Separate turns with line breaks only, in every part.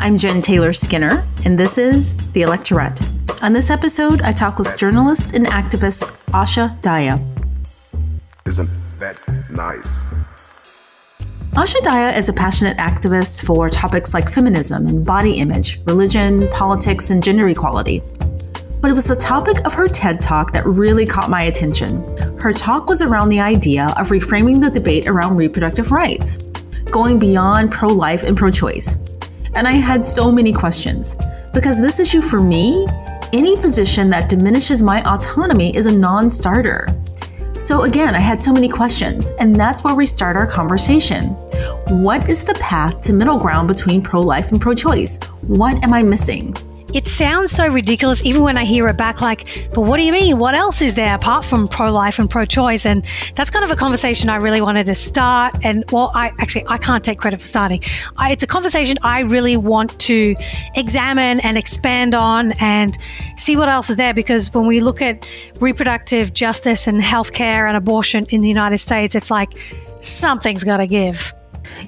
I'm Jen Taylor Skinner, and this is the Electorette. On this episode, I talk with journalist and activist Asha Dahya.
Isn't that nice?
Asha Dahya is a passionate activist for topics like feminism and body image, religion, politics, and gender equality. But it was the topic of her TED Talk that really caught my attention. Her talk was around the idea of reframing the debate around reproductive rights, going beyond pro-life and pro-choice. And I had so many questions, because this issue for me, any position that diminishes my autonomy is a non-starter. So again, I had so many questions, and that's where we start our conversation. What is the path to middle ground between pro-life and pro-choice? What am I missing?
It sounds so ridiculous even when I hear it back, like, but what do you mean? What else is there apart from pro-life and pro-choice? And that's kind of a conversation I really wanted to start. And well, I can't take credit for starting. It's a conversation I really want to examine and expand on and see what else is there. Because when we look at reproductive justice and healthcare and abortion in the United States, it's like something's got to give.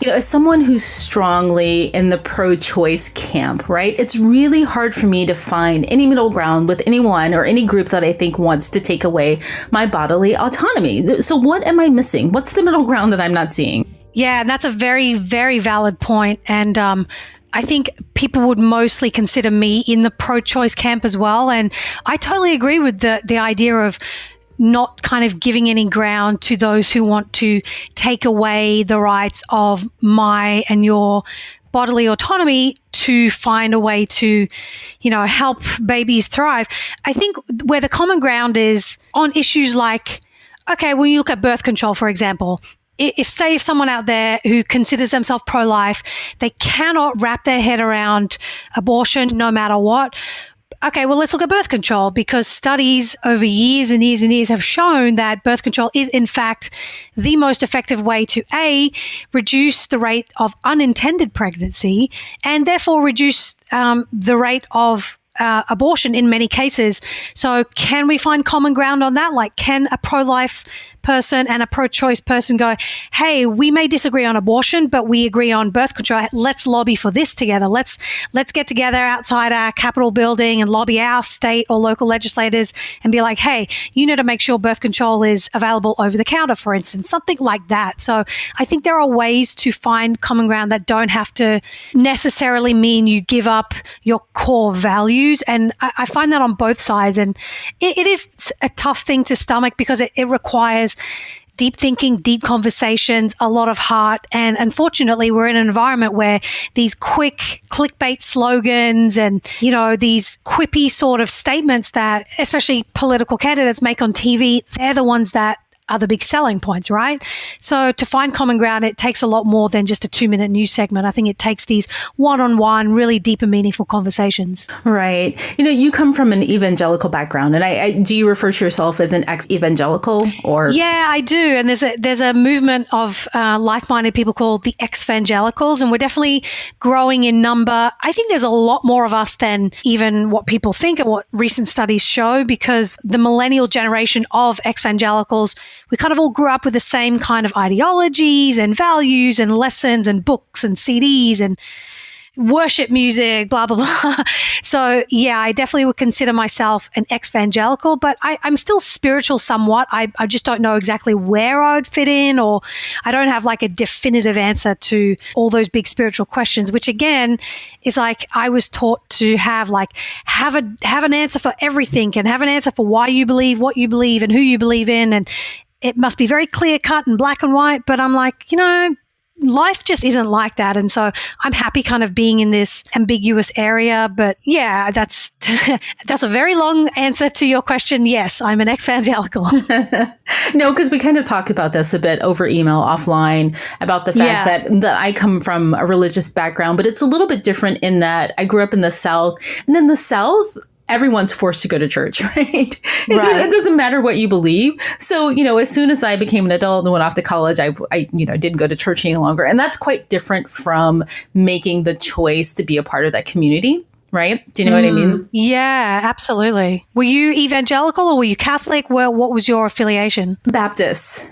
You know, as someone who's strongly in the pro-choice camp, right, it's really hard for me to find any middle ground with anyone or any group that I think wants to take away my bodily autonomy. So what am I missing? What's the middle ground that I'm not seeing?
Yeah, and that's a very, very valid point. And I think people would mostly consider me in the pro-choice camp as well. And I totally agree with the idea of not kind of giving any ground to those who want to take away the rights of my and your bodily autonomy to find a way to, you know, help babies thrive. I think where the common ground is on issues like, okay, when you look at birth control, for example, if someone out there who considers themselves pro-life, they cannot wrap their head around abortion no matter what. Okay, well, let's look at birth control, because studies over years and years and years have shown that birth control is, in fact, the most effective way to, A, reduce the rate of unintended pregnancy and therefore reduce the rate of abortion in many cases. So can we find common ground on that? Like, can a pro-life person and a pro-choice person go, hey, we may disagree on abortion, but we agree on birth control. Let's lobby for this together. Let's get together outside our Capitol building and lobby our state or local legislators and be like, hey, you need to make sure birth control is available over the counter, for instance, something like that. So I think there are ways to find common ground that don't have to necessarily mean you give up your core values. And I find that on both sides. And it is a tough thing to stomach because it requires deep thinking, deep conversations, a lot of heart. And unfortunately, we're in an environment where these quick clickbait slogans and, you know, these quippy sort of statements that especially political candidates make on TV, they're the ones that are the big selling points, right? So to find common ground, it takes a lot more than just a 2-minute news segment. I think it takes these one-on-one, really deep and meaningful conversations.
Right. You know, you come from an evangelical background, and do you refer to yourself as an ex-evangelical or?
Yeah, I do. And there's a movement of like-minded people called the ex-evangelicals, and we're definitely growing in number. I think there's a lot more of us than even what people think and what recent studies show, because the millennial generation of ex-evangelicals, we kind of all grew up with the same kind of ideologies and values and lessons and books and CDs and worship music, blah, blah, blah. So yeah, I definitely would consider myself an ex-evangelical, but I'm still spiritual somewhat. I just don't know exactly where I would fit in, or I don't have like a definitive answer to all those big spiritual questions, which again is like I was taught to have an answer for everything and have an answer for why you believe, what you believe and who you believe in. And it must be very clear cut and black and white, but I'm like, you know, life just isn't like that. And so I'm happy kind of being in this ambiguous area. But yeah, that's a very long answer to your question. Yes, I'm an ex-evangelical.
No, because we kind of talked about this a bit over email offline about the fact that I come from a religious background, but it's a little bit different in that I grew up in the South. And in the South, everyone's forced to go to church, right? It doesn't matter what you believe. So, you know, as soon as I became an adult and went off to college, I didn't go to church any longer. And that's quite different from making the choice to be a part of that community. right? Do you know what I mean?
Yeah, absolutely. Were you evangelical or were you Catholic? Well, what was your affiliation?
Baptist.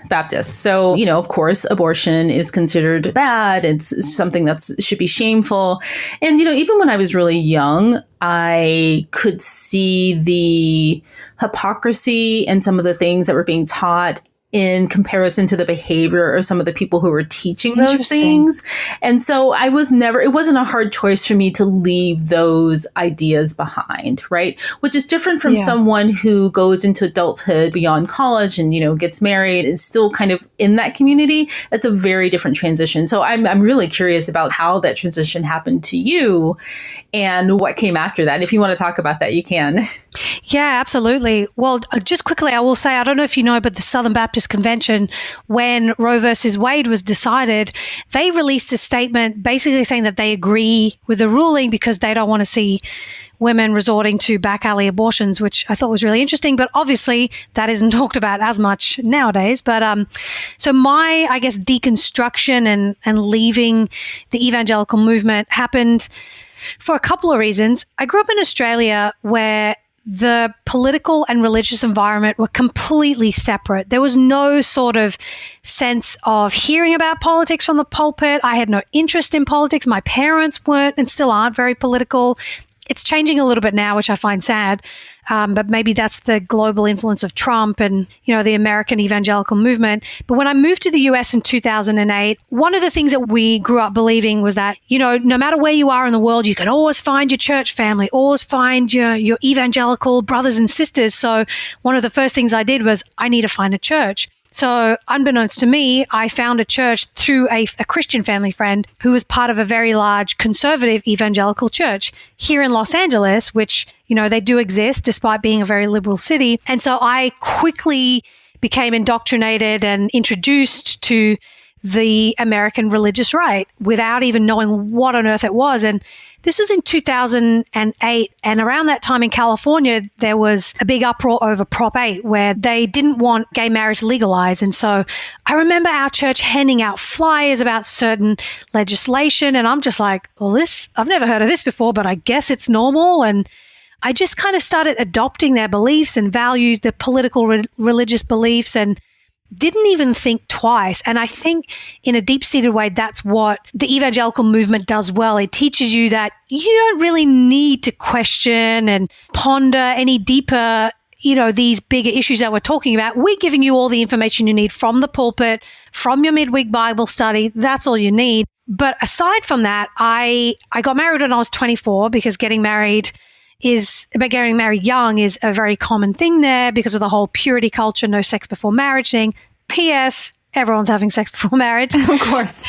So, of course, abortion is considered bad. It's something that should be shameful. And, even when I was really young, I could see the hypocrisy and some of the things that were being taught in comparison to the behavior of some of the people who were teaching those things. And so it wasn't a hard choice for me to leave those ideas behind, right? Which is different from someone who goes into adulthood beyond college and, gets married and still kind of in that community. That's a very different transition. So I'm really curious about how that transition happened to you and what came after that. If you want to talk about that, you can.
Yeah, absolutely. Well, just quickly, I will say, I don't know if you know, but the Southern Baptist Convention, when Roe versus Wade was decided, they released a statement basically saying that they agree with the ruling because they don't want to see women resorting to back alley abortions, which I thought was really interesting. But obviously, that isn't talked about as much nowadays. But so my, I guess, deconstruction and leaving the evangelical movement happened for a couple of reasons. I grew up in Australia where the political and religious environment were completely separate. There was no sort of sense of hearing about politics from the pulpit. I had no interest in politics. My parents weren't and still aren't very political. It's changing a little bit now, which I find sad. But maybe that's the global influence of Trump and, the American evangelical movement. But when I moved to the US in 2008, one of the things that we grew up believing was that, no matter where you are in the world, you can always find your church family, always find your evangelical brothers and sisters. So one of the first things I did was I need to find a church. So unbeknownst to me, I found a church through a Christian family friend who was part of a very large conservative evangelical church here in Los Angeles, which, they do exist despite being a very liberal city. And so I quickly became indoctrinated and introduced to the American religious right without even knowing what on earth it was. And this was in 2008. And around that time in California, there was a big uproar over Prop 8 where they didn't want gay marriage legalized. And so I remember our church handing out flyers about certain legislation. And I'm just like, well, I've never heard of this before, but I guess it's normal. And I just kind of started adopting their beliefs and values, their political religious beliefs, and didn't even think twice. And I think in a deep-seated way, that's what the evangelical movement does well. It teaches you that you don't really need to question and ponder any deeper, these bigger issues that we're talking about. We're giving you all the information you need from the pulpit, from your midweek Bible study. That's all you need. But aside from that, I got married when I was 24 because getting married young is a very common thing there because of the whole purity culture, no sex before marriage thing. P.S. Everyone's having sex before marriage.
Of course.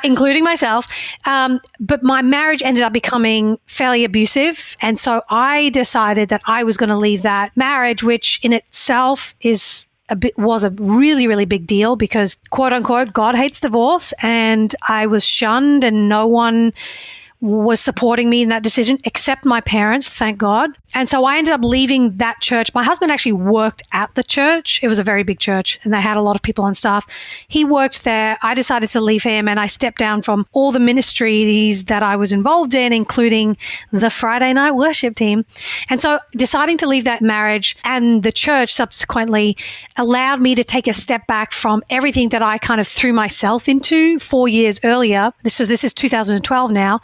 Including myself. But my marriage ended up becoming fairly abusive. And so I decided that I was going to leave that marriage, which in itself was a really, really big deal because, quote unquote, God hates divorce. And I was shunned and no one was supporting me in that decision, except my parents, thank God. And so I ended up leaving that church. My husband actually worked at the church. It was a very big church and they had a lot of people on staff. He worked there. I decided to leave him and I stepped down from all the ministries that I was involved in, including the Friday night worship team. And so deciding to leave that marriage and the church subsequently allowed me to take a step back from everything that I kind of threw myself into 4 years earlier. This is 2012 now.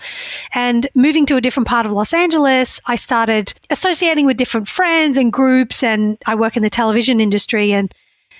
And moving to a different part of Los Angeles, I started associating with different friends and groups, and I work in the television industry. And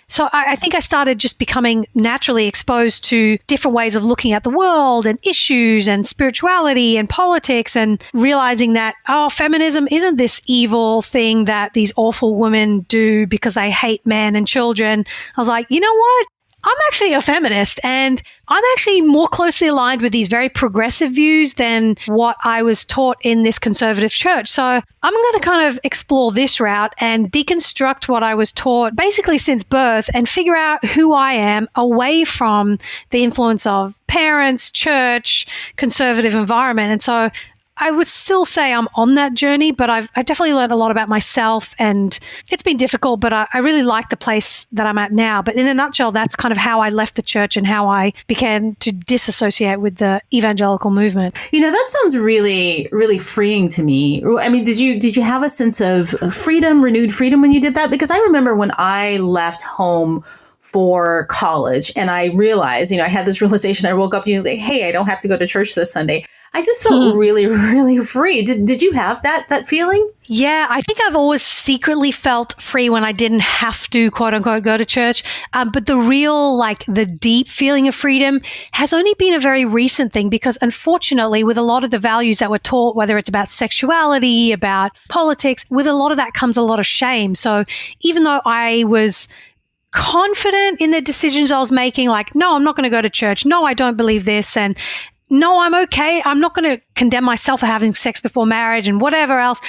so I think I started just becoming naturally exposed to different ways of looking at the world and issues and spirituality and politics, and realizing that, feminism isn't this evil thing that these awful women do because they hate men and children. I was like, you know what? I'm actually a feminist and I'm actually more closely aligned with these very progressive views than what I was taught in this conservative church. So I'm going to kind of explore this route and deconstruct what I was taught basically since birth and figure out who I am away from the influence of parents, church, conservative environment. And so I would still say I'm on that journey, but I definitely learned a lot about myself, and it's been difficult, but I really like the place that I'm at now. But in a nutshell, that's kind of how I left the church and how I began to disassociate with the evangelical movement.
That sounds really, really freeing to me. I mean, did you have a sense of freedom, renewed freedom when you did that? Because I remember when I left home for college and I realized, I had this realization. I woke up usually, hey, I don't have to go to church this Sunday. I just felt really, really free. Did you have that feeling?
Yeah, I think I've always secretly felt free when I didn't have to, quote unquote, go to church. But the real, the deep feeling of freedom has only been a very recent thing, because unfortunately, with a lot of the values that we're taught, whether it's about sexuality, about politics, with a lot of that comes a lot of shame. So even though I was confident in the decisions I was making, no, I'm not going to go to church. No, I don't believe this. And no, I'm okay. I'm not going to condemn myself for having sex before marriage and whatever else.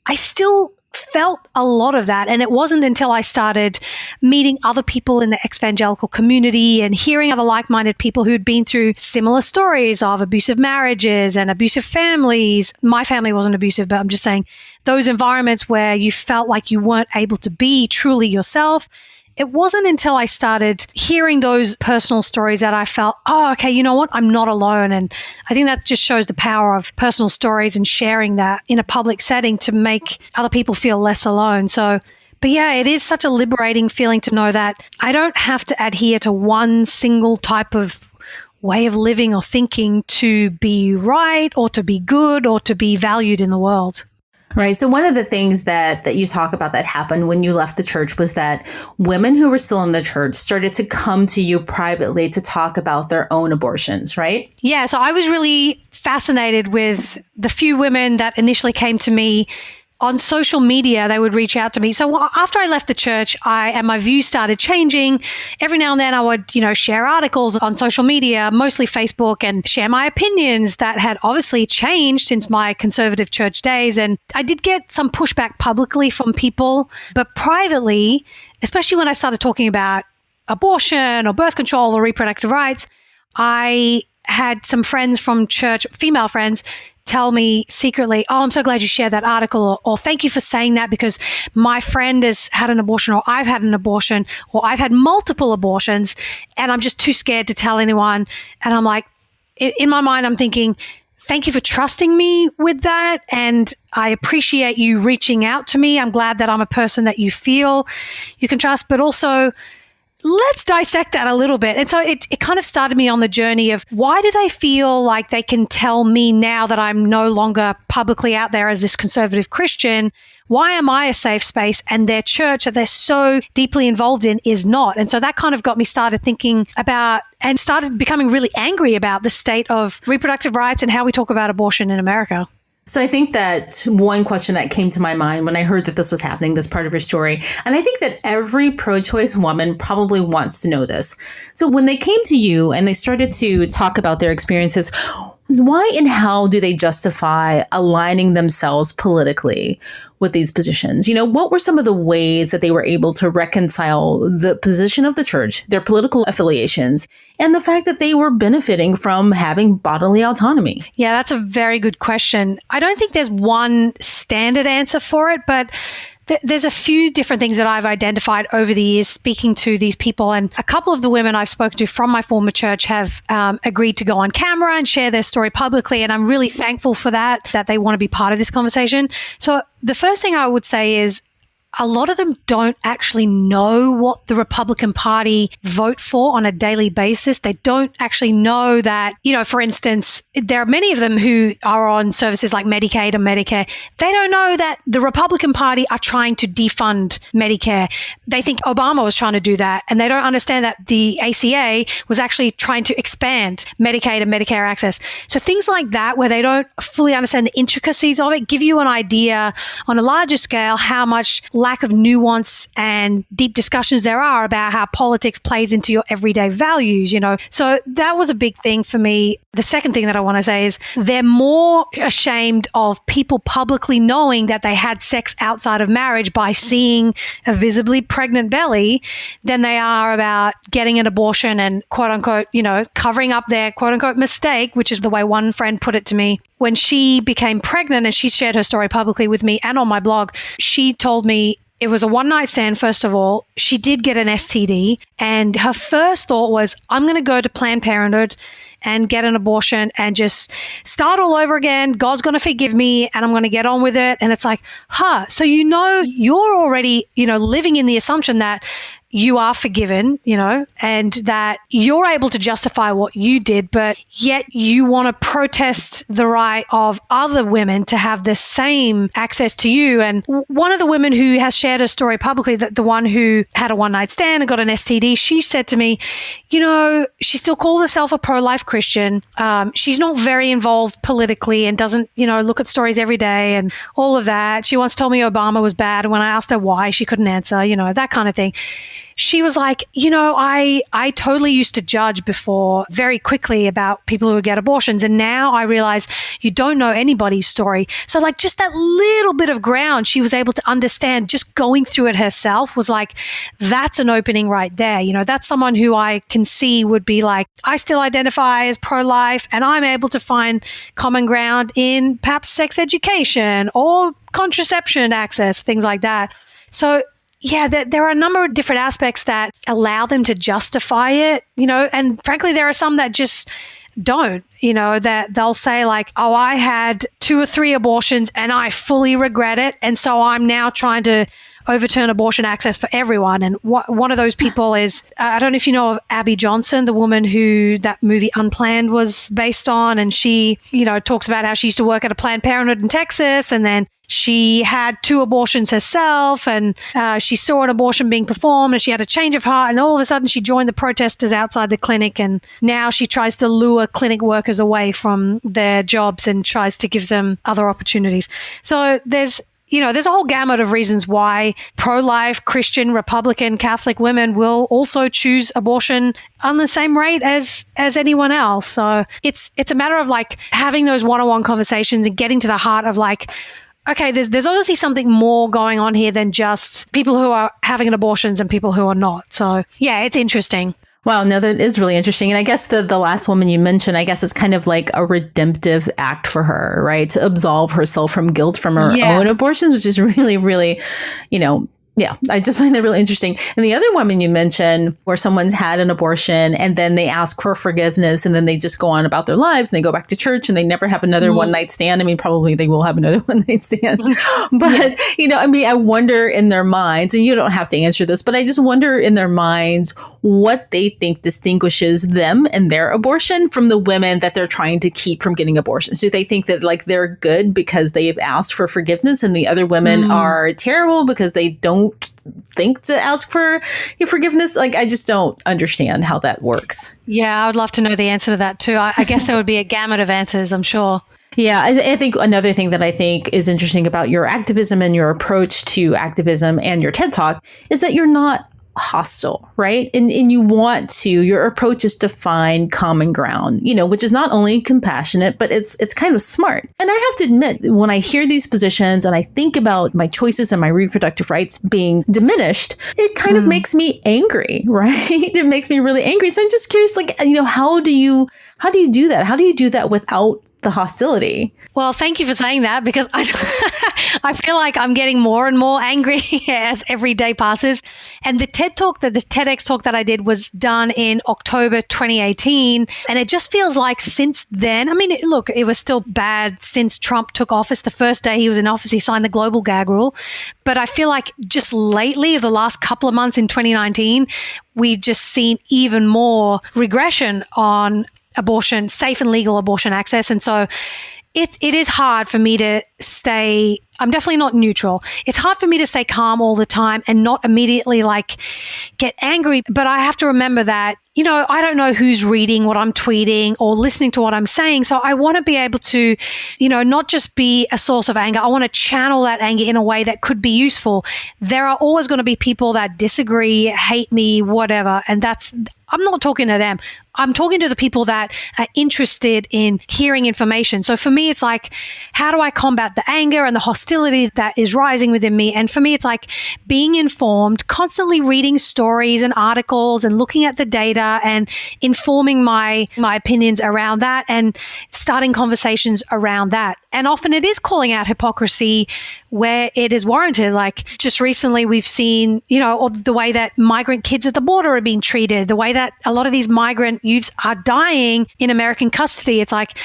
I still felt a lot of that. And it wasn't until I started meeting other people in the ex-evangelical community and hearing other like-minded people who'd been through similar stories of abusive marriages and abusive families. My family wasn't abusive, but I'm just saying those environments where you felt like you weren't able to be truly yourself. It wasn't until I started hearing those personal stories that I felt, oh, okay, you know what? I'm not alone. And I think that just shows the power of personal stories and sharing that in a public setting to make other people feel less alone. So, but yeah, it is such a liberating feeling to know that I don't have to adhere to one single type of way of living or thinking to be right or to be good or to be valued in the world.
Right. So one of the things that you talk about that happened when you left the church was that women who were still in the church started to come to you privately to talk about their own abortions, right?
Yeah. So I was really fascinated with the few women that initially came to me on social media. They would reach out to me. So after I left the church, and my views started changing. Every now and then I would, share articles on social media, mostly Facebook, and share my opinions that had obviously changed since my conservative church days. And I did get some pushback publicly from people, but privately, especially when I started talking about abortion or birth control or reproductive rights, I had some friends from church, female friends, tell me secretly, oh, I'm so glad you shared that article, or thank you for saying that because my friend has had an abortion, or I've had an abortion, or I've had multiple abortions and I'm just too scared to tell anyone. And I'm like, in my mind, I'm thinking, thank you for trusting me with that. And I appreciate you reaching out to me. I'm glad that I'm a person that you feel you can trust, but also let's dissect that a little bit. And so it kind of started me on the journey of, why do they feel like they can tell me now that I'm no longer publicly out there as this conservative Christian? Why am I a safe space and their church that they're so deeply involved in is not? And so that kind of got me started thinking about and started becoming really angry about the state of reproductive rights and how we talk about abortion in America.
So I think that one question that came to my mind when I heard that this was happening, this part of your story, and I think that every pro-choice woman probably wants to know this. So when they came to you and they started to talk about their experiences, why and how do they justify aligning themselves politically with these positions? What were some of the ways that they were able to reconcile the position of the church, their political affiliations, and the fact that they were benefiting from having bodily autonomy?
Yeah, that's a very good question. I don't think there's one standard answer for it, but there's a few different things that I've identified over the years speaking to these people. And a couple of the women I've spoken to from my former church have agreed to go on camera and share their story publicly. And I'm really thankful for that they want to be part of this conversation. So the first thing I would say is, a lot of them don't actually know what the Republican Party vote for on a daily basis. They don't actually know that, for instance, there are many of them who are on services like Medicaid and Medicare. They don't know that the Republican Party are trying to defund Medicare. They think Obama was trying to do that, and they don't understand that the ACA was actually trying to expand Medicaid and Medicare access. So things like that, where they don't fully understand the intricacies of it, give you an idea on a larger scale how much lack of nuance and deep discussions there are about how politics plays into your everyday values, So that was a big thing for me. The second thing that I want to say is they're more ashamed of people publicly knowing that they had sex outside of marriage by seeing a visibly pregnant belly than they are about getting an abortion and quote unquote, covering up their quote unquote mistake, which is the way one friend put it to me. when she became pregnant and she shared her story publicly with me and on my blog, she told me it was a one-night stand, first of all. She did get an STD, and her first thought was, I'm going to go to Planned Parenthood and get an abortion and just start all over again. God's going to forgive me and I'm going to get on with it. And it's like, so you're already, living in the assumption that you are forgiven, and that you're able to justify what you did, but yet you want to protest the right of other women to have the same access to you. And one of the women who has shared her story publicly, the one who had a one-night stand and got an STD, she said to me, she still calls herself a pro-life Christian. She's not very involved politically and doesn't, look at stories every day and all of that. She once told me Obama was bad. And when I asked her why, she couldn't answer, that kind of thing. She was like, I totally used to judge before very quickly about people who would get abortions. And now I realize you don't know anybody's story. So like just that little bit of ground she was able to understand just going through it herself was like, that's an opening right there. That's someone who I can see would be like, I still identify as pro-life and I'm able to find common ground in perhaps sex education or contraception access, things like that. So yeah, there are a number of different aspects that allow them to justify it, and frankly, there are some that just don't, that they'll say like, oh, I had 2 or 3 abortions and I fully regret it. And so I'm now trying to overturn abortion access for everyone. And one of those people is, I don't know if you know of Abby Johnson, the woman who that movie Unplanned was based on. And she, talks about how she used to work at a Planned Parenthood in Texas. And then she had 2 abortions herself, and she saw an abortion being performed and she had a change of heart. And all of a sudden she joined the protesters outside the clinic. And now she tries to lure clinic workers away from their jobs and tries to give them other opportunities. So there's a whole gamut of reasons why pro-life, Christian, Republican, Catholic women will also choose abortion on the same rate as anyone else. So it's a matter of like having those one-on-one conversations and getting to the heart of like, okay, there's obviously something more going on here than just people who are having abortions and people who are not. So yeah, it's interesting.
Wow, no, that is really interesting. And I guess the last woman you mentioned, I guess it's kind of like a redemptive act for her, right? To absolve herself from guilt from her own abortions, which is really, really, yeah, I just find that really interesting. And the other woman you mentioned, where someone's had an abortion and then they ask for forgiveness and then they just go on about their lives and they go back to church and they never have another one-night stand. I mean, probably they will have another one-night stand. But, I wonder in their minds, and you don't have to answer this, but I just wonder in their minds what they think distinguishes them and their abortion from the women that they're trying to keep from getting abortions. Do they think that like they're good because they've asked for forgiveness and the other women are terrible because they don't think to ask for your forgiveness? Like, I just don't understand how that works.
Yeah, I would love to know the answer to that too. I guess there would be a gamut of answers, I'm sure.
Yeah, I think another thing that I think is interesting about your activism and your approach to activism and your TED Talk is that you're not hostile, right? And your approach is to find common ground, which is not only compassionate, but it's kind of smart. And I have to admit, when I hear these positions and I think about my choices and my reproductive rights being diminished, it kind of makes me angry, right? It makes me really angry. So I'm just curious, like, how do you do that? How do you do that without the hostility?
Well, thank you for saying that, because I feel like I'm getting more and more angry as every day passes. And the TEDx talk that I did was done in October 2018. And it just feels like since then, it was still bad since Trump took office. The first day he was in office, he signed the global gag rule. But I feel like just lately, the last couple of months in 2019, we've just seen even more regression on abortion, safe and legal abortion access. And so it is hard for me to stay, I'm definitely not neutral. It's hard for me to stay calm all the time and not immediately get angry. But I have to remember that, I don't know who's reading what I'm tweeting or listening to what I'm saying. So I want to be able to, not just be a source of anger. I want to channel that anger in a way that could be useful. There are always going to be people that disagree, hate me, whatever. And I'm not talking to them. I'm talking to the people that are interested in hearing information. So for me, it's like, how do I combat the anger and the hostility that is rising within me? And for me, it's like being informed, constantly reading stories and articles and looking at the data and informing my opinions around that and starting conversations around that. And often it is calling out hypocrisy where it is warranted. Like just recently we've seen, or the way that migrant kids at the border are being treated, the way that a lot of these migrant youths are dying in American custody. It's like,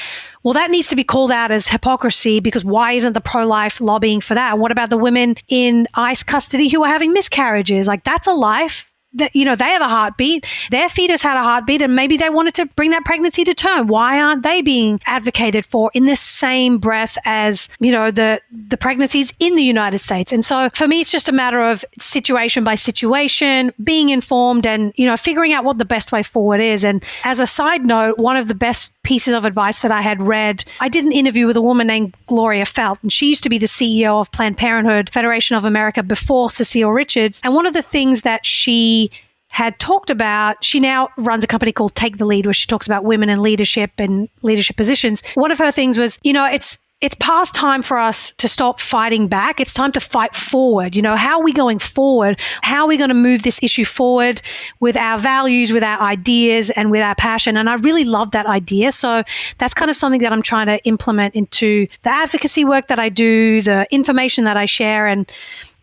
well, that needs to be called out as hypocrisy because why isn't the pro-life lobbying for that? And what about the women in ICE custody who are having miscarriages? Like that's a life. That, they have a heartbeat, their fetus had a heartbeat, and maybe they wanted to bring that pregnancy to term. Why aren't they being advocated for in the same breath as, the pregnancies in the United States? And so for me, it's just a matter of situation by situation, being informed and, figuring out what the best way forward is. And as a side note, one of the best pieces of advice that I had read, I did an interview with a woman named Gloria Felt, and she used to be the CEO of Planned Parenthood Federation of America before Cecile Richards. And one of the things that she had talked about, she now runs a company called Take the Lead, where she talks about women in leadership and leadership positions. One of her things was, it's past time for us to stop fighting back. It's time to fight forward. How are we going forward? How are we going to move this issue forward with our values, with our ideas, and with our passion? And I really love that idea. So that's kind of something that I'm trying to implement into the advocacy work that I do, the information that I share, and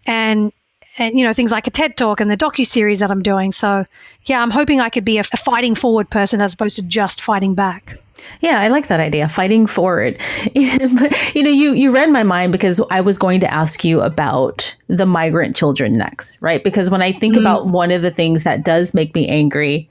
things like a TED Talk and the docuseries that I'm doing. So, yeah, I'm hoping I could be a fighting forward person as opposed to just fighting back.
Yeah, I like that idea, fighting forward. But, you read my mind because I was going to ask you about the migrant children next, right? Because when I think about one of the things that does make me angry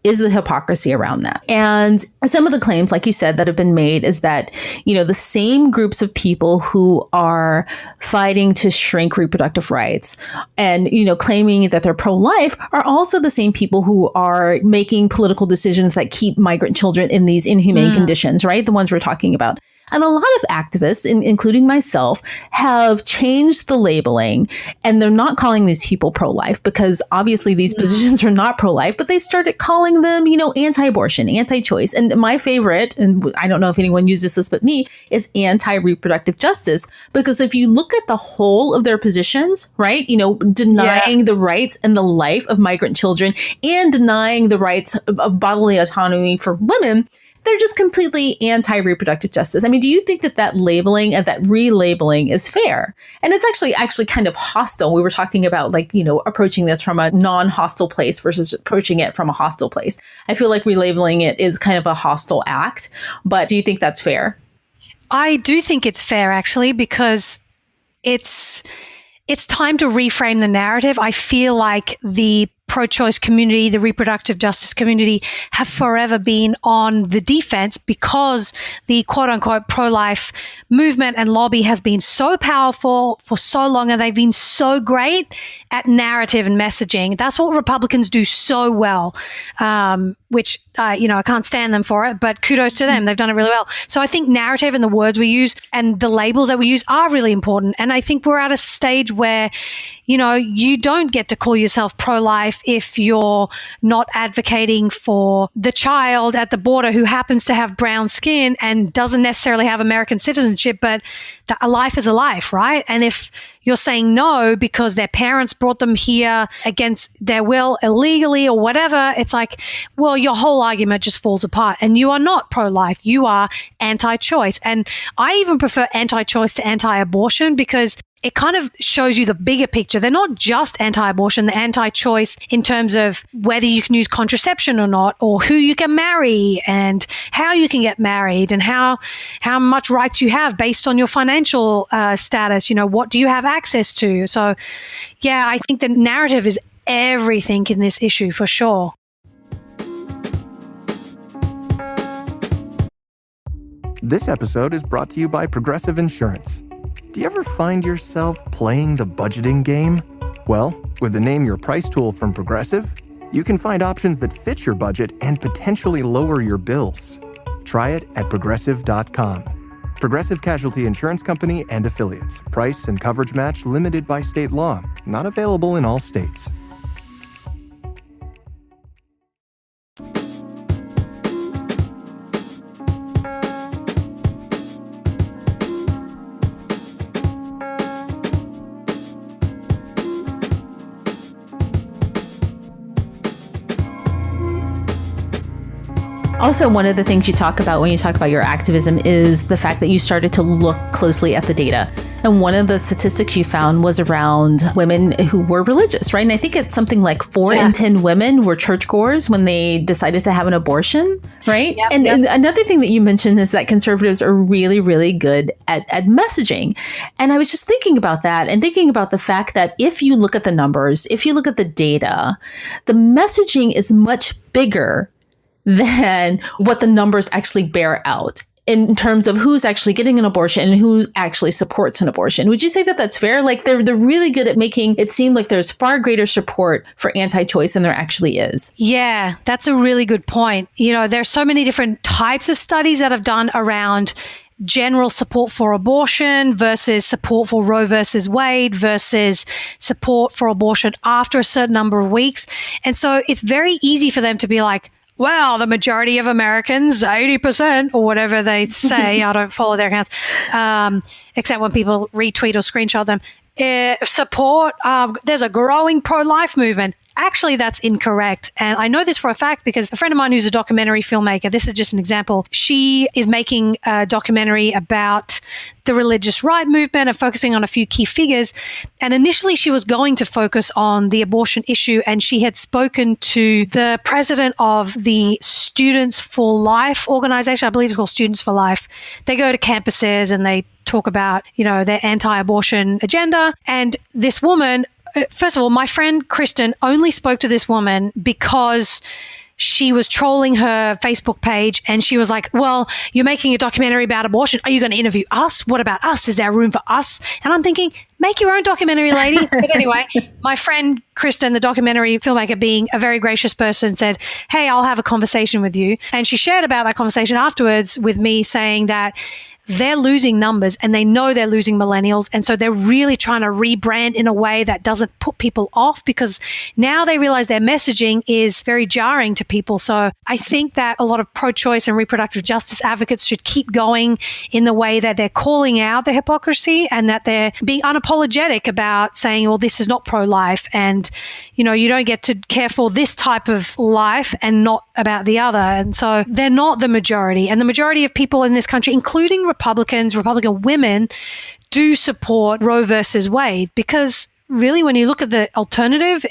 is the hypocrisy around that. And some of the claims, like you said, that have been made is that, the same groups of people who are fighting to shrink reproductive rights and, claiming that they're pro-life are also the same people who are making political decisions that keep migrant children in these inhumane conditions, right? The ones we're talking about. And a lot of activists, including myself, have changed the labeling, and they're not calling these people pro-life because obviously these positions are not pro-life, but they started calling them, anti-abortion, anti-choice. And my favorite, and I don't know if anyone uses this but me, is anti-reproductive justice. Because if you look at the whole of their positions, right, denying the rights and the life of migrant children and denying the rights of bodily autonomy for women, they're just completely anti-reproductive justice. I mean, do you think that labeling and that relabeling is fair? And it's actually kind of hostile. We were talking about approaching this from a non-hostile place versus approaching it from a hostile place. I feel like relabeling it is kind of a hostile act, but do you think that's fair?
I do think it's fair, actually, because it's time to reframe the narrative. I feel like the pro-choice community, the reproductive justice community have forever been on the defense because the quote-unquote pro-life movement and lobby has been so powerful for so long, and they've been so great at narrative and messaging. That's what Republicans do so well, which, I can't stand them for it, but kudos to them. They've done it really well. So I think narrative and the words we use and the labels that we use are really important. And I think we're at a stage where, you don't get to call yourself pro-life if you're not advocating for the child at the border who happens to have brown skin and doesn't necessarily have American citizenship, but a life is a life, right? And if you're saying no because their parents brought them here against their will illegally or whatever, it's like, well, your whole argument just falls apart. And you are not pro-life. You are anti-choice. And I even prefer anti-choice to anti-abortion because it kind of shows you the bigger picture. They're not just anti-abortion, they're anti-choice in terms of whether you can use contraception or not, or who you can marry and how you can get married and how much rights you have based on your financial status. What do you have access to? So, yeah, I think the narrative is everything in this issue for sure.
This episode is brought to you by Progressive Insurance. Do you ever find yourself playing the budgeting game? Well, with the Name Your Price tool from Progressive, you can find options that fit your budget and potentially lower your bills. Try it at Progressive.com. Progressive Casualty Insurance Company and Affiliates. Price and coverage match limited by state law. Not available in all states.
Also, one of the things you talk about when you talk about your activism is the fact that you started to look closely at the data. And one of the statistics you found was around women who were religious, right? And I think it's something like 4 in 10 women were churchgoers when they decided to have an abortion, right?
Yep,
and another thing that you mentioned is that conservatives are really, really good at messaging. And I was just thinking about that and thinking about the fact that if you look at the numbers, if you look at the data, the messaging is much bigger than what the numbers actually bear out in terms of who's actually getting an abortion and who actually supports an abortion. Would you say that that's fair? Like they're really good at making it seem like there's far greater support for anti-choice than there actually is.
Yeah, that's a really good point. You know, there's so many different types of studies that have done around general support for abortion versus support for Roe versus Wade versus support for abortion after a certain number of weeks. And so it's very easy for them to be like, well, the majority of Americans, 80% or whatever they say, I don't follow their accounts, except when people retweet or screenshot them, support, there's a growing pro-life movement. Actually, that's incorrect. And I know this for a fact because a friend of mine who's a documentary filmmaker, this is just an example, she is making a documentary about the religious right movement and focusing on a few key figures. And initially, she was going to focus on the abortion issue, and she had spoken to the president of the Students for Life organization. I believe it's called Students for Life. They go to campuses and they talk about, you know, their anti-abortion agenda. And this woman, first of all, my friend Kristen only spoke to this woman because she was trolling her Facebook page and she was like, well, you're making a documentary about abortion. Are you going to interview us? What about us? Is there room for us? And I'm thinking, make your own documentary, lady. But anyway, my friend Kristen, the documentary filmmaker, being a very gracious person, said, hey, I'll have a conversation with you. And she shared about that conversation afterwards with me, saying that they're losing numbers and they know they're losing millennials. And so they're really trying to rebrand in a way that doesn't put people off, because now they realize their messaging is very jarring to people. So I think that a lot of pro-choice and reproductive justice advocates should keep going in the way that they're calling out the hypocrisy and that they're being unapologetic about saying, well, this is not pro-life. And, you know, you don't get to care for this type of life and not about the other. And so they're not the majority. And the majority of people in this country, including Republican women, do support Roe versus Wade, because really, when you look at the alternative,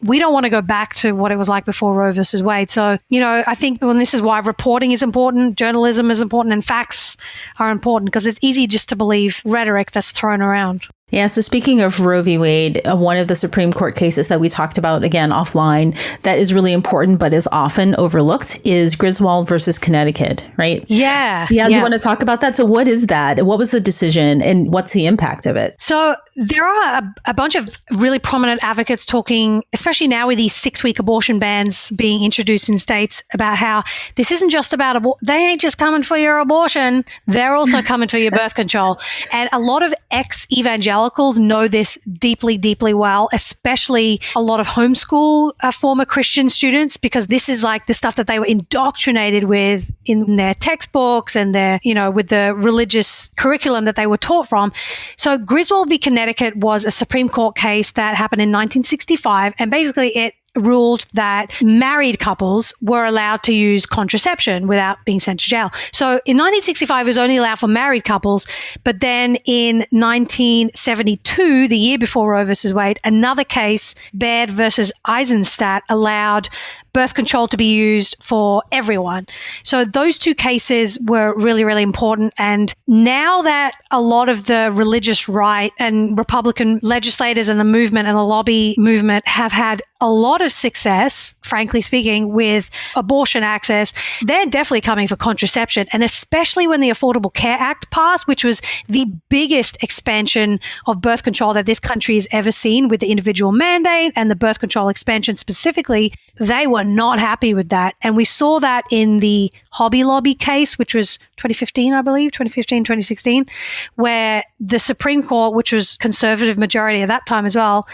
we don't want to go back to what it was like before Roe versus Wade. So, you know, I think this is why reporting is important, journalism is important, and facts are important, because it's easy just to believe rhetoric that's thrown around.
Yeah, so speaking of Roe v. Wade, one of the Supreme Court cases that we talked about, again, offline, that is really important but is often overlooked is Griswold versus Connecticut, right?
Yeah.
Do you want to talk about that? So what is that? What was the decision and what's the impact of it?
So there are a bunch of really prominent advocates talking, especially now with these 6-week abortion bans being introduced in states, about how this isn't just about they ain't just coming for your abortion. They're also coming for your birth control. And a lot of ex-evangelicals know this deeply, deeply well, especially a lot of homeschool former Christian students, because this is like the stuff that they were indoctrinated with in their textbooks and their, you know, with the religious curriculum that they were taught from. So Griswold v. Connecticut was a Supreme Court case that happened in 1965, and basically it ruled that married couples were allowed to use contraception without being sent to jail. So in 1965, it was only allowed for married couples. But then in 1972, the year before Roe versus Wade, another case, Baird versus Eisenstadt, allowed birth control to be used for everyone. So those two cases were really, really important. And now that a lot of the religious right and Republican legislators and the movement and the lobby movement have had a lot of success, frankly speaking, with abortion access, they're definitely coming for contraception. And especially when the Affordable Care Act passed, which was the biggest expansion of birth control that this country has ever seen, with the individual mandate and the birth control expansion specifically, they were not happy with that. And we saw that in the Hobby Lobby case, which was 2015, I believe, 2016, where the Supreme Court, which was conservative majority at that time as well,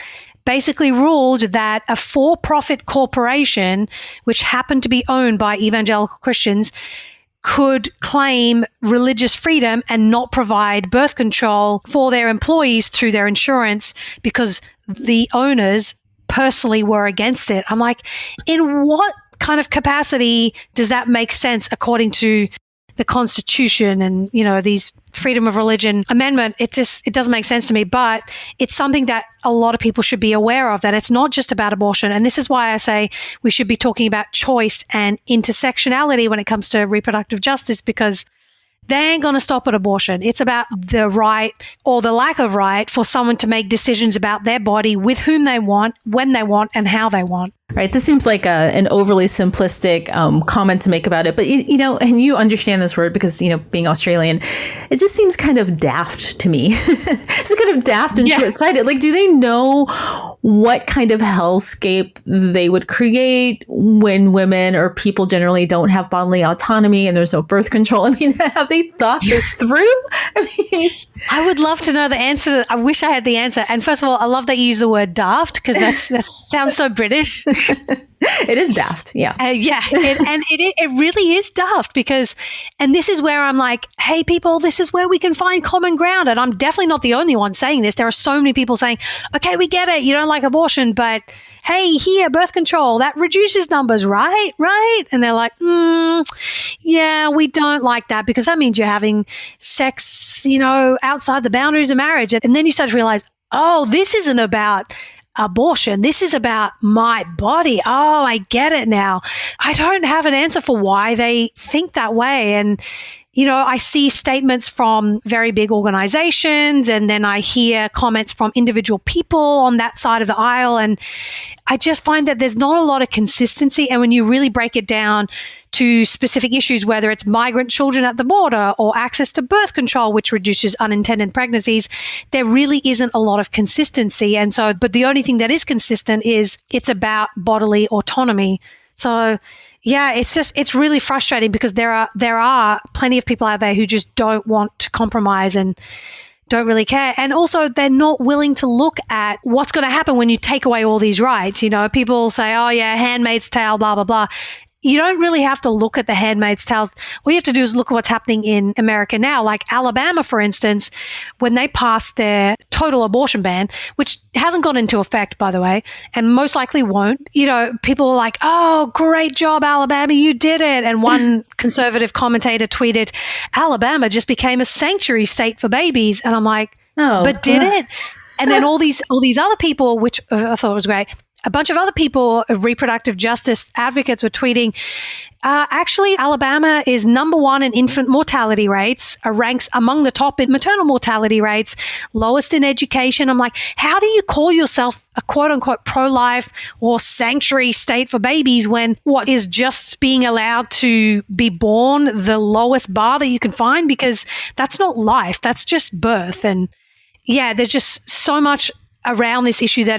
basically ruled that a for-profit corporation, which happened to be owned by evangelical Christians, could claim religious freedom and not provide birth control for their employees through their insurance because the owners personally were against it. I'm like, in what kind of capacity does that make sense according to the Constitution and, these freedom of religion amendment? It doesn't make sense to me, but it's something that a lot of people should be aware of, that it's not just about abortion. And this is why I say we should be talking about choice and intersectionality when it comes to reproductive justice, because they ain't going to stop at abortion. It's about the right or the lack of right for someone to make decisions about their body with whom they want, when they want, and how they want.
Right. This seems like an overly simplistic comment to make about it. But, and you understand this word because, being Australian, it just seems kind of daft to me. It's kind of daft and short-sighted. Like, do they know what kind of hellscape they would create when women or people generally don't have bodily autonomy and there's no birth control? I mean, have they thought this through?
I would love to know the answer. I wish I had the answer. And first of all, I love that you use the word daft because that sounds so British.
It is daft. Yeah.
It really is daft because, and this is where I'm like, hey, people, this is where we can find common ground. And I'm definitely not the only one saying this. There are so many people saying, okay, we get it. You don't like abortion, but hey, here, birth control, that reduces numbers, right? Right. And they're like, yeah, we don't like that because that means you're having sex, outside the boundaries of marriage. And then you start to realize, oh, this isn't about abortion. This is about my body. Oh, I get it now. I don't have an answer for why they think that way. And, I see statements from very big organizations and then I hear comments from individual people on that side of the aisle. And I just find that there's not a lot of consistency. And when you really break it down to specific issues, whether it's migrant children at the border or access to birth control, which reduces unintended pregnancies, there really isn't a lot of consistency. And so, but the only thing that is consistent is it's about bodily autonomy. So yeah, it's really frustrating because there are plenty of people out there who just don't want to compromise and don't really care. And also they're not willing to look at what's going to happen when you take away all these rights. People say, oh yeah, Handmaid's Tale, blah, blah, blah. You don't really have to look at the Handmaid's Tale. All you have to do is look at what's happening in America now. Like Alabama, for instance, when they passed their total abortion ban, which hasn't gone into effect, by the way, and most likely won't, people are like, oh, great job, Alabama, you did it. And one conservative commentator tweeted, Alabama just became a sanctuary state for babies. And I'm like, oh, but did it? And then all these other people, which I thought was great, a bunch of other people, reproductive justice advocates, were tweeting, actually, Alabama is number one in infant mortality rates, ranks among the top in maternal mortality rates, lowest in education. I'm like, how do you call yourself a quote-unquote pro-life or sanctuary state for babies when what is just being allowed to be born the lowest bar that you can find? Because that's not life. That's just birth. And yeah, there's just so much around this issue that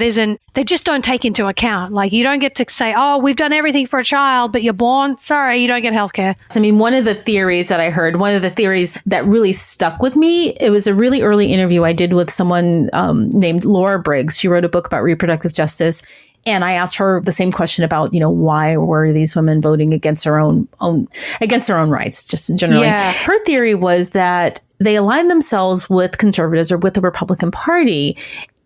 they just don't take into account. Like, you don't get to say, oh, we've done everything for a child, but you're born, sorry, you don't get healthcare.
I mean, one of the theories that I heard, one of the theories that really stuck with me, it was a really early interview I did with someone named Laura Briggs. She wrote a book about reproductive justice. And I asked her the same question about, why were these women voting against their own rights, just generally. Yeah. Her theory was that they aligned themselves with conservatives or with the Republican Party,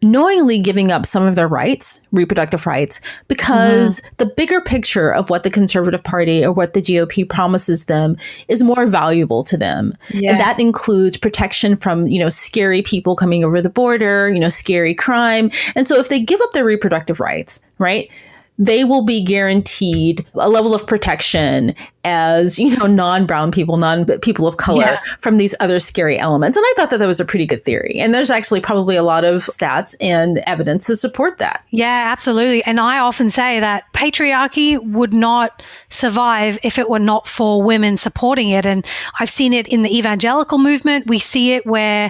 knowingly giving up some of their rights, reproductive rights, because the bigger picture of what the Conservative Party or what the GOP promises them is more valuable to them. Yeah. And that includes protection from, scary people coming over the border, scary crime. And so if they give up their reproductive rights, right, they will be guaranteed a level of protection as, non-brown people, non-people of color from these other scary elements. And I thought that was a pretty good theory. And there's actually probably a lot of stats and evidence to support that.
Yeah, absolutely. And I often say that patriarchy would not survive if it were not for women supporting it. And I've seen it in the evangelical movement. We see it where,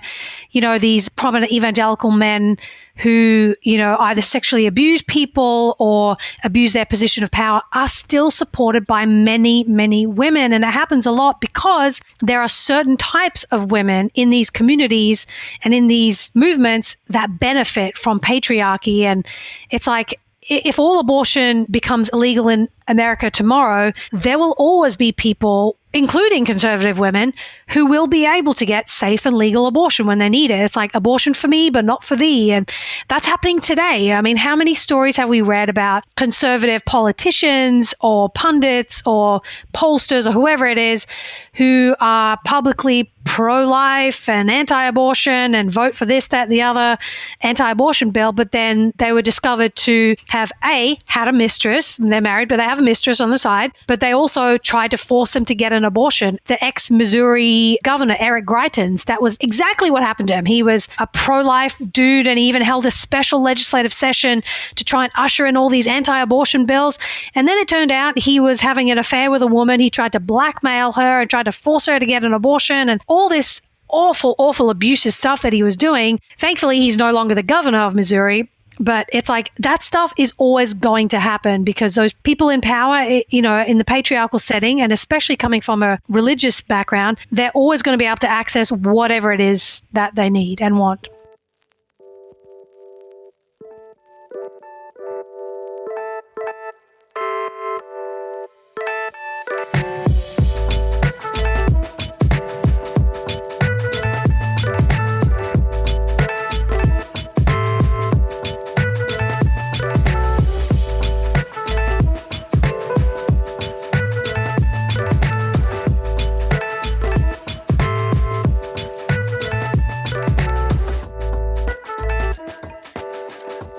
these prominent evangelical men who, either sexually abuse people or abuse their position of power are still supported by many, many women. And it happens a lot because there are certain types of women in these communities and in these movements that benefit from patriarchy. And it's like, if all abortion becomes illegal in America tomorrow, there will always be people including conservative women, who will be able to get safe and legal abortion when they need it. It's like abortion for me, but not for thee. And that's happening today. I mean, how many stories have we read about conservative politicians or pundits or pollsters or whoever it is who are publicly pro-life and anti-abortion and vote for this, that, and the other anti-abortion bill, but then they were discovered to have had a mistress, and they're married, but they have a mistress on the side, but they also tried to force them to get an abortion. The ex-Missouri governor, Eric Greitens, that was exactly what happened to him. He was a pro-life dude, and he even held a special legislative session to try and usher in all these anti-abortion bills. And then it turned out he was having an affair with a woman. He tried to blackmail her and tried to force her to get an abortion, and all this awful abusive stuff that he was doing. Thankfully, he's no longer the governor of Missouri. But it's like that stuff is always going to happen because those people in power, you know, in the patriarchal setting, and especially coming from a religious background, they're always going to be able to access whatever it is that they need and want.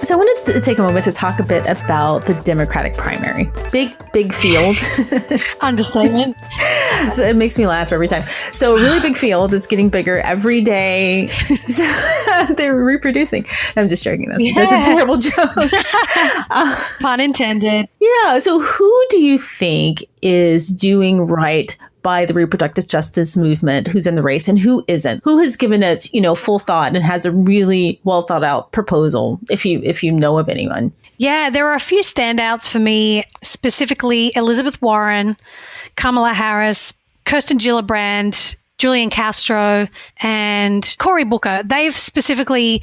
So I wanted to take a moment to talk a bit about the Democratic primary. Big field.
Understatement.
So it makes me laugh every time. So a really big field. It's getting bigger every day. So they're reproducing. I'm just joking. That's a terrible joke.
Pun intended.
Yeah. So who do you think is doing right by the reproductive justice movement, who's in the race, and who isn't? Who has given it, full thought and has a really well thought out proposal, if you know of anyone?
Yeah, there are a few standouts for me, specifically Elizabeth Warren, Kamala Harris, Kirsten Gillibrand, Julian Castro, and Cory Booker. They've specifically,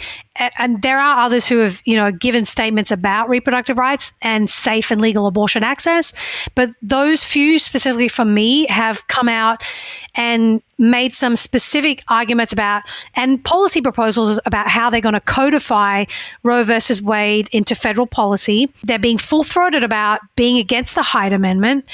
and there are others who have, given statements about reproductive rights and safe and legal abortion access. But those few specifically from me have come out and made some specific arguments about and policy proposals about how they're going to codify Roe versus Wade into federal policy. They're being full-throated about being against the Hyde Amendment,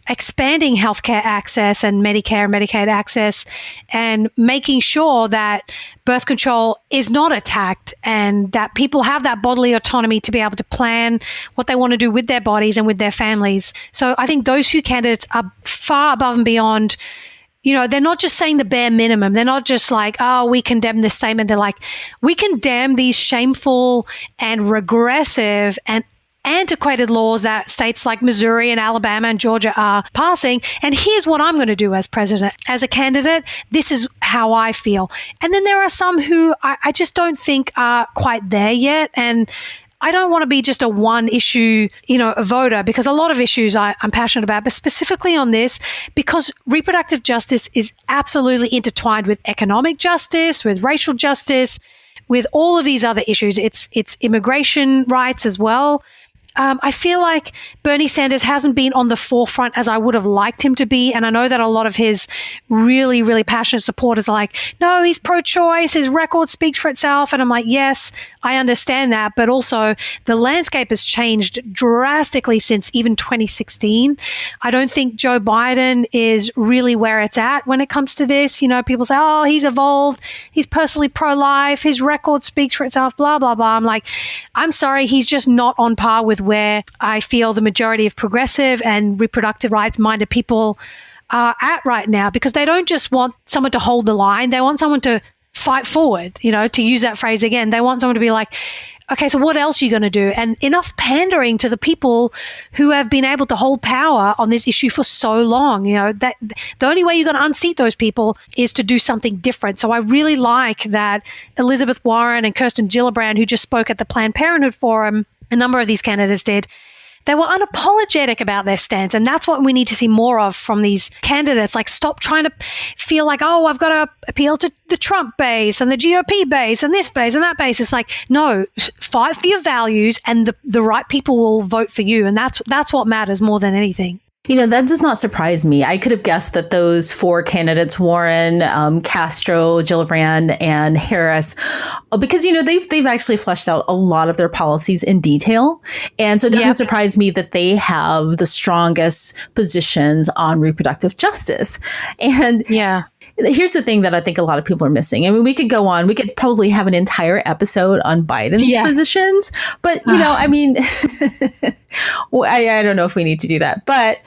expanding healthcare access and Medicare and Medicaid access, and making sure that birth control is not attacked and that people have that bodily autonomy to be able to plan what they want to do with their bodies and with their families. So I think those few candidates are far above and beyond. They're not just saying the bare minimum. They're not just like, oh, we condemn this statement. They're like, we condemn these shameful and regressive and antiquated laws that states like Missouri and Alabama and Georgia are passing. And here's what I'm going to do as president. As a candidate, this is how I feel. And then there are some who I just don't think are quite there yet. And I don't want to be just a one issue, a voter, because a lot of issues I'm passionate about, but specifically on this, because reproductive justice is absolutely intertwined with economic justice, with racial justice, with all of these other issues. It's immigration rights as well. I feel like Bernie Sanders hasn't been on the forefront as I would have liked him to be. And I know that a lot of his really, really passionate supporters are like, no, he's pro-choice. His record speaks for itself. And I'm like, yes, I understand that. But also the landscape has changed drastically since even 2016. I don't think Joe Biden is really where it's at when it comes to this. People say, oh, he's evolved. He's personally pro-life. His record speaks for itself, blah, blah, blah. I'm like, I'm sorry. He's just not on par with where I feel the majority of progressive and reproductive rights minded people are at right now, because they don't just want someone to hold the line. They want someone to fight forward, to use that phrase again. They want someone to be like, okay, so what else are you going to do? And enough pandering to the people who have been able to hold power on this issue for so long. That the only way you're going to unseat those people is to do something different. So I really like that Elizabeth Warren and Kirsten Gillibrand, who just spoke at the Planned Parenthood Forum, a number of these candidates did, they were unapologetic about their stance. And that's what we need to see more of from these candidates. Like, stop trying to feel like, oh, I've got to appeal to the Trump base and the GOP base and this base and that base. It's like, no, fight for your values and the right people will vote for you. And that's what matters more than anything.
That does not surprise me. I could have guessed that those four candidates, Warren, Castro, Gillibrand, and Harris, because, they've actually fleshed out a lot of their policies in detail. And so it doesn't surprise me that they have the strongest positions on reproductive justice. And here's the thing that I think a lot of people are missing. I mean, we could go on. We could probably have an entire episode on Biden's positions. But, I mean, I don't know if we need to do that. But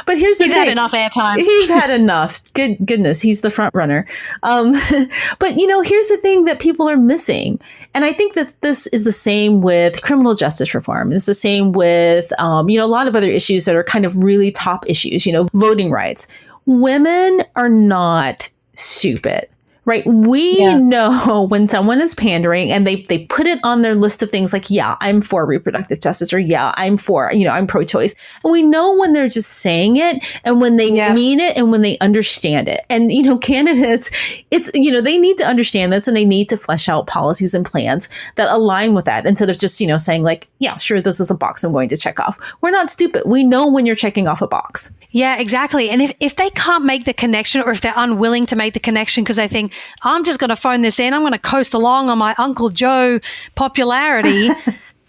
but here's the thing.
He's had enough airtime.
He's had enough. Goodness, he's the front runner. But, here's the thing that people are missing. And I think that this is the same with criminal justice reform. It's the same with, a lot of other issues that are kind of really top issues, voting rights. Women are not stupid, right? We know when someone is pandering and they put it on their list of things like, I'm for reproductive justice, or I'm for, I'm pro-choice. And we know when they're just saying it and when they mean it and when they understand it. And, candidates, it's, they need to understand this and they need to flesh out policies and plans that align with that instead of just, saying like, sure, this is a box I'm going to check off. We're not stupid. We know when you're checking off a box.
Yeah, exactly. And if they can't make the connection, or if they're unwilling to make the connection because they think, I'm just going to phone this in, I'm going to coast along on my Uncle Joe popularity,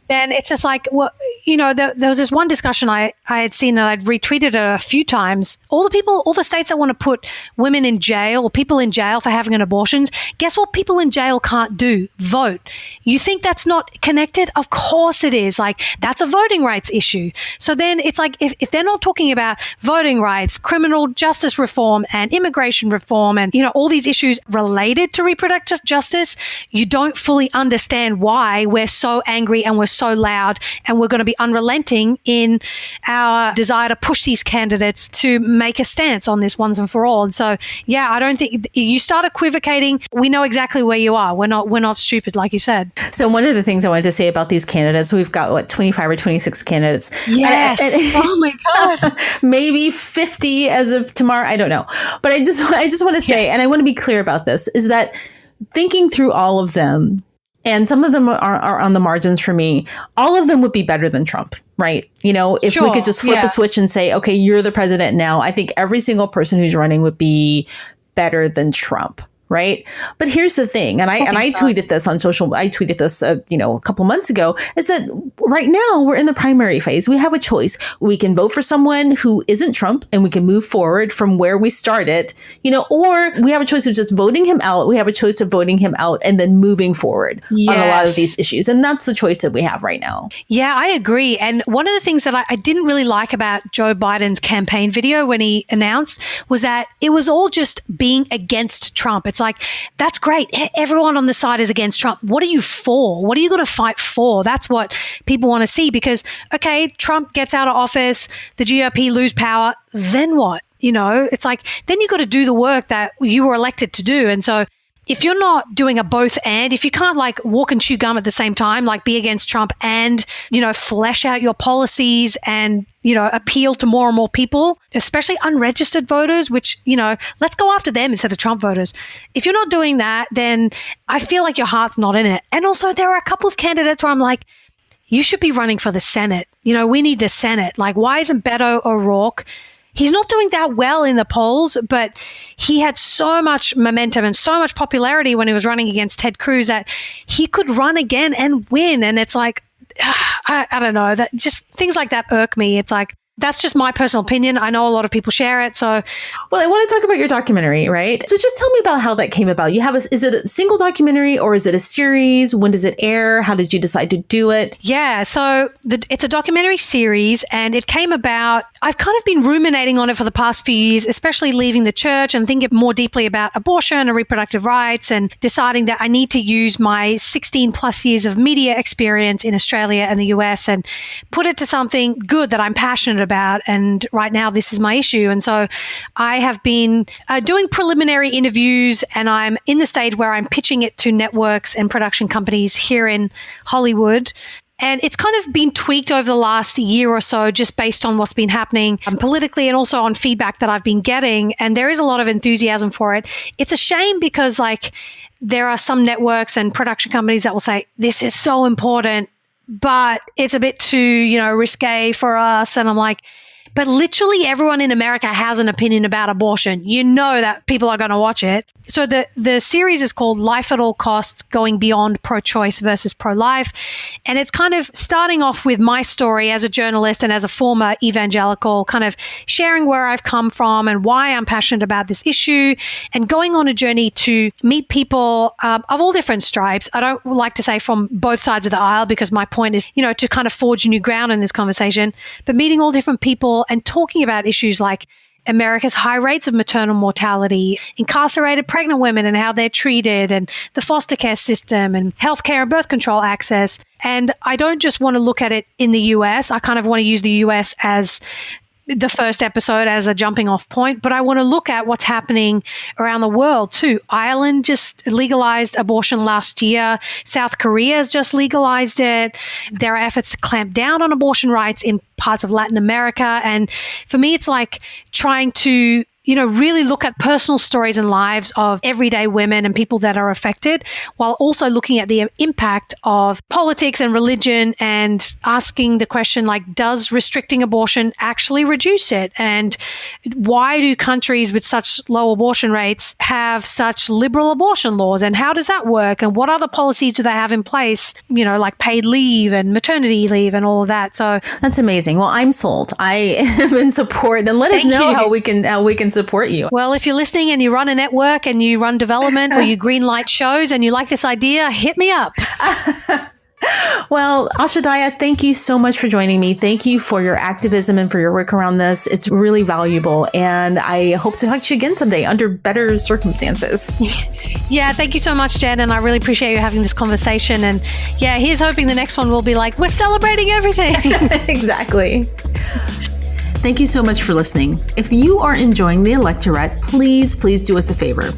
then it's just like, well, there was this one discussion I had seen and I'd retweeted it a few times. All the states that want to put women in jail or people in jail for having an abortion, guess what people in jail can't do? Vote. You think that's not connected? Of course it is. Like, that's a voting rights issue. So then it's like, if they're not talking about voting rights, criminal justice reform and immigration reform and, all these issues related to reproductive justice, you don't fully understand why we're so angry and we're so loud and we're going to be unrelenting in our desire to push these candidates to make a stance on this once and for all. And so, I don't think you start equivocating. We know exactly where you are. We're not stupid, like you said.
So one of the things I wanted to say about these candidates, we've got 25 or 26 candidates.
Yes. Oh my gosh.
Maybe 50 as of tomorrow. I don't know. But I just want to say, and I want to be clear about this, is that thinking through all of them, and some of them are on the margins for me, all of them would be better than Trump, right? If we could just flip a switch and say, okay, you're the president now, I think every single person who's running would be better than Trump. Right. But here's the thing. And I tweeted this on social. I tweeted this, a couple months ago, is that right now we're in the primary phase. We have a choice. We can vote for someone who isn't Trump and we can move forward from where we started, or we have a choice of just voting him out. We have a choice of voting him out and then moving forward on a lot of these issues. And that's the choice that we have right now. Yeah,
I agree. And one of the things that I didn't really like about Joe Biden's campaign video when he announced was that it was all just being against Trump. It's like, that's great. Everyone on the side is against Trump. What are you for? What are you going to fight for? That's what people want to see because, okay, Trump gets out of office, the GOP lose power, then what? It's like, then you got to do the work that you were elected to do. And so if you're not doing a both and, if you can't like walk and chew gum at the same time, like be against Trump and, flesh out your policies and, appeal to more and more people, especially unregistered voters, which, let's go after them instead of Trump voters. If you're not doing that, then I feel like your heart's not in it. And also there are a couple of candidates where I'm like, you should be running for the Senate. We need the Senate. Like, why isn't Beto O'Rourke? He's not doing that well in the polls, but he had so much momentum and so much popularity when he was running against Ted Cruz that he could run again and win. And it's like, I don't know, that just things like that irk me. It's like, that's just my personal opinion. I know a lot of people share it. So,
well, I want to talk about your documentary, right? So just tell me about how that came about. Is it a single documentary or is it a series? When does it air? How did you decide to do it?
Yeah, so it's a documentary series and it came about, I've kind of been ruminating on it for the past few years, especially leaving the church and thinking more deeply about abortion and reproductive rights and deciding that I need to use my 16 plus years of media experience in Australia and the US and put it to something good that I'm passionate about. And right now, this is my issue. And so I have been doing preliminary interviews and I'm in the stage where I'm pitching it to networks and production companies here in Hollywood. And it's kind of been tweaked over the last year or so just based on what's been happening politically and also on feedback that I've been getting. And there is a lot of enthusiasm for it. It's a shame because there are some networks and production companies that will say, this is so important, but it's a bit too, risque for us. And I'm like, But literally everyone in America has an opinion about abortion. You know that people are going to watch it. So the series is called Life at All Costs, Going Beyond Pro-Choice versus Pro-Life. And it's kind of starting off with my story as a journalist and as a former evangelical, kind of sharing where I've come from and why I'm passionate about this issue, and going on a journey to meet people of all different stripes. I don't like to say from both sides of the aisle, because my point is, to kind of forge new ground in this conversation, but meeting all different people and talking about issues like America's high rates of maternal mortality, incarcerated pregnant women and how they're treated, and the foster care system and healthcare and birth control access. And I don't just want to look at it in the US. I kind of want to use the US as the first episode as a jumping off point, but I want to look at what's happening around the world too. Ireland just legalized abortion last year. South Korea has just legalized it. There are efforts to clamp down on abortion rights in parts of Latin America. And for me, it's like trying to really look at personal stories and lives of everyday women and people that are affected, while also looking at the impact of politics and religion, and asking the question, like, does restricting abortion actually reduce it? And why do countries with such low abortion rates have such liberal abortion laws? And how does that work? And what other policies do they have in place, like paid leave and maternity leave and all of that? So
that's amazing. Well, I'm sold. I am in support, and let us know how we can support you.
Well, if you're listening and you run a network and you run development or you green light shows and you like this idea, hit me up.
Well, Asha Dahya, thank you so much for joining me. Thank you for your activism and for your work around this. It's really valuable. And I hope to talk to you again someday under better circumstances.
Yeah, thank you so much, Jen. And I really appreciate you having this conversation. And yeah, here's hoping the next one will be like, we're celebrating everything.
Exactly. Thank you so much for listening. If you are enjoying the Electorette, please do us a favor.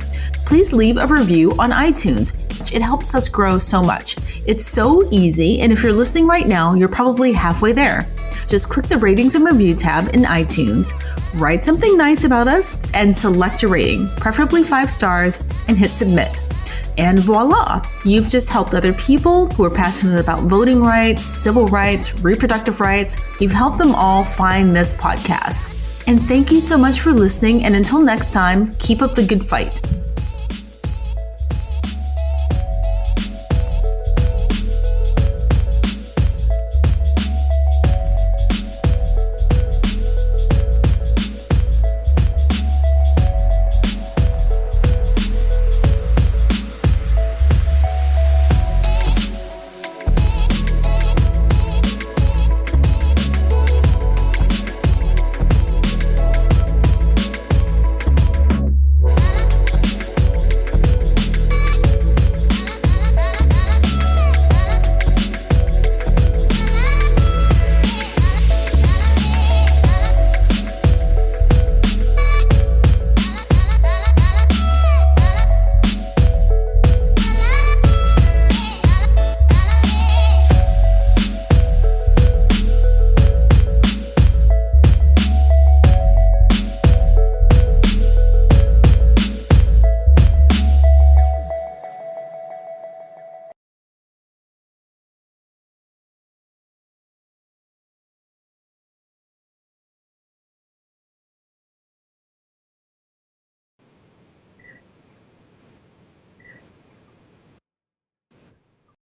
Please leave a review on iTunes. It helps us grow so much. It's so easy, and if you're listening right now, you're probably halfway there. Just click the ratings and review tab in iTunes, write something nice about us, and select a rating, preferably 5 stars, and hit submit. And voila, you've just helped other people who are passionate about voting rights, civil rights, reproductive rights. You've helped them all find this podcast. And thank you so much for listening. And until next time, keep up the good fight.